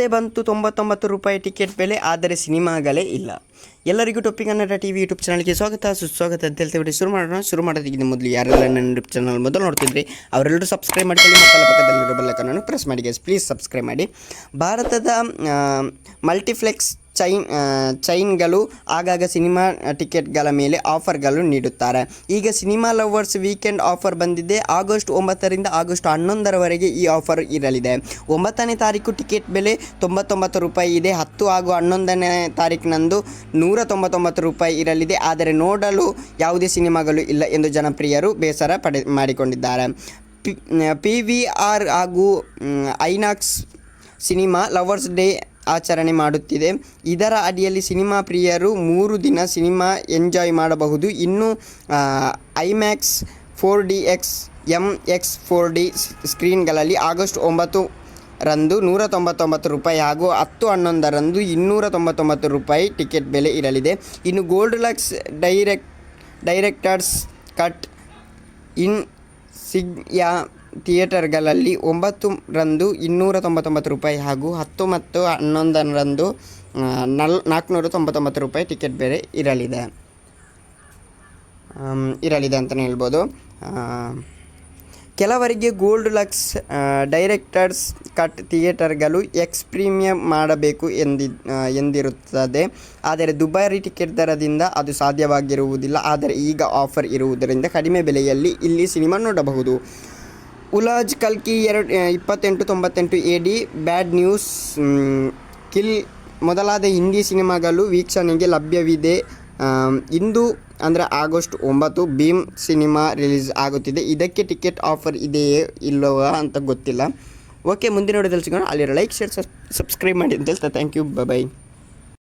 ಮತ್ತೆ ಬಂತು 99 ರೂಪಾಯಿ ಟಿಕೆಟ್ ಬೆಲೆ, ಆದರೆ ಸಿನಿಮಾಗಳೇ ಇಲ್ಲ. ಎಲ್ಲರಿಗೂ ಟೊಪ್ಪಿ ಕನ್ನಡ ಟಿವಿ ಯೂಟ್ಯೂಬ್ ಚಾನಲ್ಗೆ ಸ್ವಾಗತ ಸುಸ್ವಾಗತ ಅಂತ ಹೇಳ್ತೇವೆ. ಶುರು ಮಾಡೋದಕ್ಕಿಂತ ಮೊದಲು ಯಾರೆಲ್ಲ ನನ್ನ ಯೂಟ್ಯೂಬ್ ಚಾನಲ್ ಮೊದಲು ನೋಡ್ತಿದ್ರಿ ಅವರೆಲ್ಲರೂ ಸಬ್ಸ್ಕ್ರೈಬ್ ಮಾಡ್ಕೊಳ್ಳಿ, ಮಕ್ಕಳ ಪಕ್ಕದಲ್ಲಿರೋ ಬೆಲ್ಲೈಕನ್ ಪ್ರೆಸ್ ಮಾಡಿ ಗೈಸ್, ಪ್ಲೀಸ್ ಸಬ್ಸ್ಕ್ರೈಬ್ ಮಾಡಿ. ಭಾರತದ ಮಲ್ಟಿಪ್ಲೆಕ್ಸ್ ಚೈನ್ಗಳು ಆಗಾಗ ಸಿನಿಮಾ ಟಿಕೆಟ್ಗಳ ಮೇಲೆ ಆಫರ್ಗಳು ನೀಡುತ್ತಾರೆ. ಈಗ ಸಿನಿಮಾ ಲವರ್ಸ್ ವೀಕೆಂಡ್ ಆಫರ್ ಬಂದಿದೆ. ಆಗಸ್ಟ್ 9ರಿಂದ ಆಗಸ್ಟ್ 11ರವರೆಗೆ ಈ ಆಫರ್ ಇರಲಿದೆ. 9ನೇ ತಾರೀಕು ಟಿಕೆಟ್ ಬೆಲೆ 99 ರೂಪಾಯಿ ಇದೆ. 10 ಹಾಗೂ 11ನೇ ತಾರೀಕಿನಂದು 199 ರೂಪಾಯಿ ಇರಲಿದೆ. ಆದರೆ ನೋಡಲು ಯಾವುದೇ ಸಿನಿಮಾಗಳು ಇಲ್ಲ ಎಂದು ಜನಪ್ರಿಯರು ಬೇಸರ ಮಾಡಿಕೊಂಡಿದ್ದಾರೆ. PVR ಹಾಗೂ ಐನಾಕ್ಸ್ ಸಿನಿಮಾ ಲವರ್ಸ್ ಡೇ ಆಚರಣೆ ಮಾಡುತ್ತಿದೆ. ಇದರ ಅಡಿಯಲ್ಲಿ ಸಿನಿಮಾ ಪ್ರಿಯರು 3 ದಿನ ಸಿನಿಮಾ ಎಂಜಾಯ್ ಮಾಡಬಹುದು. ಇನ್ನು ಐಮ್ಯಾಕ್ಸ್ 4DX MX 4D ಸ್ಕ್ರೀನ್ಗಳಲ್ಲಿ ಆಗಸ್ಟ್ 9ರಂದು 199 ರೂಪಾಯಿ ಹಾಗೂ 10/11ರಂದು 299 ರೂಪಾಯಿ ಟಿಕೆಟ್ ಬೆಲೆ ಇರಲಿದೆ. ಇನ್ನು gold lux director's cut insignia ಥಿಯೇಟರ್ಗಳಲ್ಲಿ 9ರಂದು 299 ರೂಪಾಯಿ ಹಾಗೂ 10 ಮತ್ತು 11ರಂದು 499 ರೂಪಾಯಿ ಟಿಕೆಟ್ ಬೆಲೆ ಇರಲಿದೆ ಅಂತಲೇ ಹೇಳ್ಬೋದು. ಕೆಲವರಿಗೆ ಗೋಲ್ಡ್ ಲಕ್ಸ್ ಡೈರೆಕ್ಟರ್ಸ್ ಕಟ್ ಥಿಯೇಟರ್ಗಳು ಎಕ್ಸ್ ಪ್ರೀಮಿಯಂ ಮಾಡಬೇಕು ಎಂದಿರುತ್ತದೆ. ಆದರೆ ದುಬಾರಿ ಟಿಕೆಟ್ ದರದಿಂದ ಅದು ಸಾಧ್ಯವಾಗಿರುವುದಿಲ್ಲ. ಆದರೆ ಈಗ ಆಫರ್ ಇರುವುದರಿಂದ ಕಡಿಮೆ ಬೆಲೆಯಲ್ಲಿ ಇಲ್ಲಿ ಸಿನಿಮಾ ನೋಡಬಹುದು. ಉಲಾಜ್ ಕಲ್ಕಿ 2898 AD, ಬ್ಯಾಡ್ ನ್ಯೂಸ್, ಕಿಲ್ ಮೊದಲಾದ ಹಿಂದಿ ಸಿನಿಮಾಗಳು ವೀಕ್ಷಣೆಗೆ ಲಭ್ಯವಿದೆ. ಇಂದು ಅಂದರೆ ಆಗಸ್ಟ್ 9 ಭೀಮ್ ಸಿನಿಮಾ ರಿಲೀಸ್ ಆಗುತ್ತಿದೆ. ಇದಕ್ಕೆ ಟಿಕೆಟ್ ಆಫರ್ ಇದೆಯೇ ಇಲ್ಲವಾ ಅಂತ ಗೊತ್ತಿಲ್ಲ. ಓಕೆ, ಮುಂದಿನ ವಿಡಿಯೋದಲ್ಲಿ ಸಿಗೋಣ. ಅಲ್ಲಿರೋ ಲೈಕ್, ಶೇರ್, ಸಬ್ಸ್ಕ್ರೈಬ್ ಮಾಡಿ ಅಂತ ಹೇಳ್ತಾ ಥ್ಯಾಂಕ್ ಯು, ಬೈ.